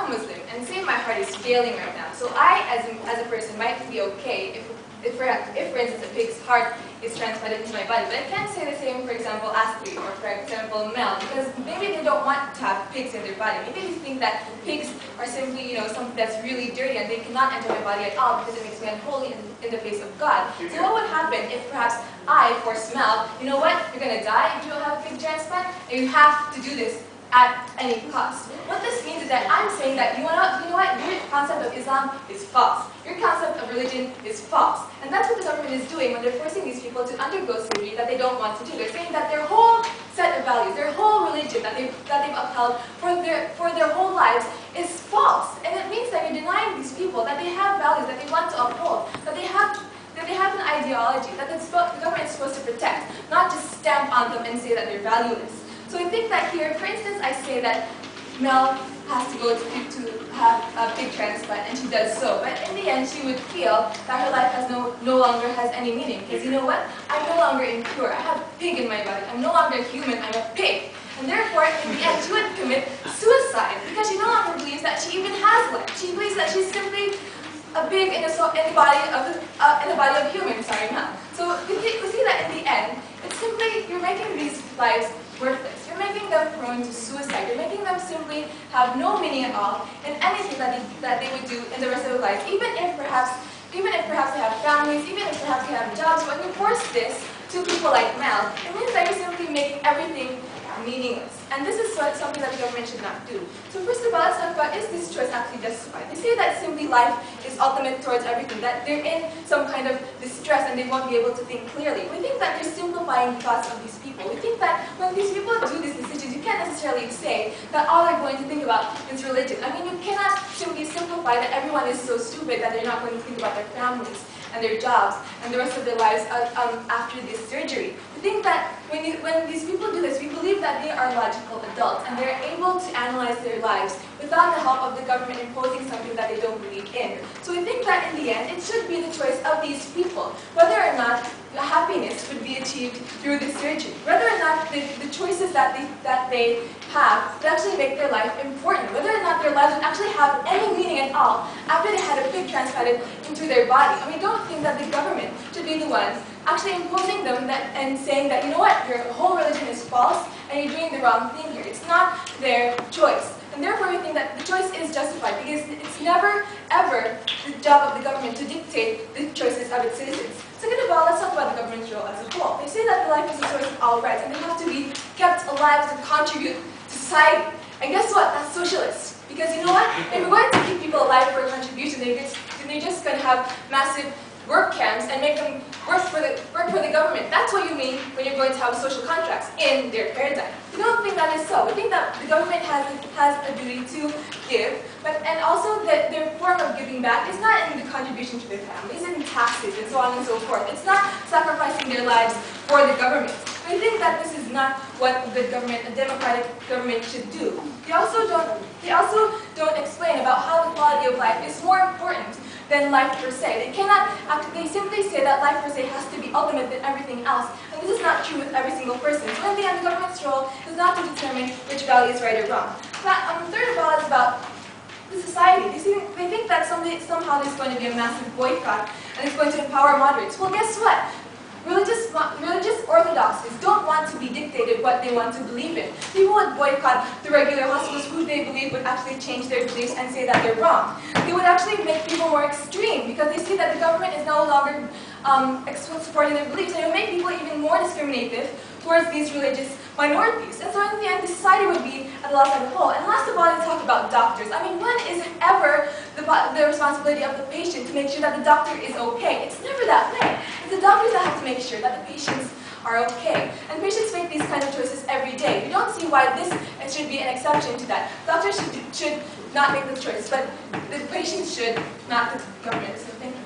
I'm Muslim, and say my heart is failing right now. So I, as a person, might be okay if for instance, a pig's heart is transplanted into my body. But I can't say the same, for example, athlete or, for example, male, because maybe they don't want to have pigs in their body. Maybe they think that pigs are simply, something that's really dirty and they cannot enter my body at all because it makes me unholy in the face of God. So what would happen if perhaps I, for smell, you know what, you're going to die if you don't have a pig transplant, and you have to do this at any cost. What this means is that I'm saying that, you know what, your concept of Islam is false. Your concept of religion is false. And that's what the government is doing when they're forcing these people to undergo surgery that they don't want to do. They're saying that their whole set of values, their whole religion that they've upheld for their whole lives is false. And it means that you're denying these people that they have values that they want to uphold, that they have an ideology that the government is supposed to protect, not just stamp on them and say that they're valueless. So I think that here, for instance, I say that Mel has to go to have a pig transplant, and she does so. But in the end, she would feel that her life no longer has any meaning. Because you know what? I'm no longer impure. I have pig in my body. I'm no longer human. I'm a pig. And therefore, in the end, she would commit suicide because she no longer believes that she even has life. She believes that she's simply a pig in the body of human. Sorry, Mel. So we see that in the end, it's simply you're making these lives worthless. You're making them prone to suicide. You're making them simply have no meaning at all in anything that they would do in the rest of their lives. Even if perhaps they have families, even if perhaps they have jobs. When you force this to people like Mel, it means that you're simply making everything meaningless. And this is something that the government should not do. So first of all, let's talk about, is this choice actually justified? They say that simply life is ultimate towards everything, that they're in some kind of distress and they won't be able to think clearly. We think that they're simplifying the thoughts of these people. We think that when these people do these decisions, you can't necessarily say that all they're going to think about is religion. I mean, you cannot simply simplify that everyone is so stupid that they're not going to think about their families and their jobs and the rest of their lives after this surgery. We think that when these people do this, we believe that they are logical adults and they're able to analyze their lives without the help of the government imposing something that they don't believe in. So we think that in the end, it should be the choice of these people, whether or not happiness would be achieved through the surgery, whether or not the choices that they have would actually make their life important, whether or not their lives would actually have any meaning at all after they had a pig transplanted into their body. And we don't think that the government should be the ones actually imposing them and saying that, you know what, your whole religion is false and you're doing the wrong thing here. It's not their choice. And therefore we think that the choice is justified because it's never, ever the job of the government to dictate the choices of its citizens. Second of all, let's talk about the government's role as a whole. They say that the life is the source of all rights and they have to be kept alive to contribute to society. And guess what? That's socialist. Because you know what? If we're going to keep people alive for a contribution, they're just going to have massive work camps and make them work for the government. That's what you mean when you're going to have social contracts in their paradigm. We don't think that is so. We think that the government has a duty to give, and also that their form of giving back is not in the contribution to their families, it's in taxes and so on and so forth. It's not sacrificing their lives for the government. We think that this is not what a democratic government should do. They also don't explain about how the quality of life is more important than life per se. They simply say that life per se has to be ultimate than everything else, and this is not true with every single person. So in the end, the government's role is not to determine which value is right or wrong. Third of all is about the society. They think that somehow there's going to be a massive boycott and it's going to empower moderates. Well, guess what? Religious orthodoxies don't want to be dictated what they want to believe in. People would boycott the regular hospitals who they believe would actually change their beliefs and say that they're wrong. They would actually make people more extreme because they see that the government is no longer supporting their beliefs, and it would make people even more discriminative towards these religious minorities. And so in the end, the society would be at a loss as a whole. And last of all, they talk about doctors. I mean, when is it ever the responsibility of the patient to make sure that the doctor is okay? It's never that way. It's the doctors that have to make sure that the patients are okay. And patients make these kind of choices every day. We don't see why this should be an exception to that. Doctors should not make the choice, but the patients should, not the government. So thank you.